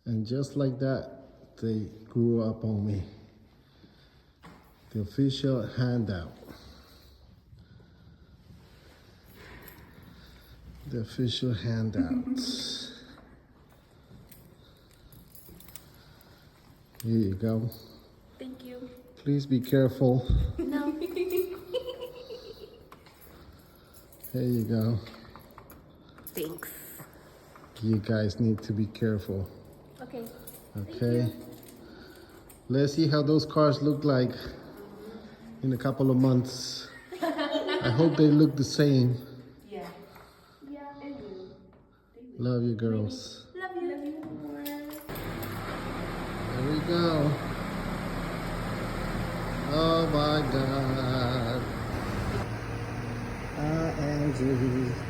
And just like that, they grew up on me. The official handout. The official handout. Here you go. Thank you. Please be careful. No. Here you go. Thanks. You guys need to be careful. Okay. Okay. Let's see how those cars look like in a couple of months. I hope they look the same. Yeah. Yeah, I will. Love you, girls. Love you. Love you more. There we go. Oh my God. Angie.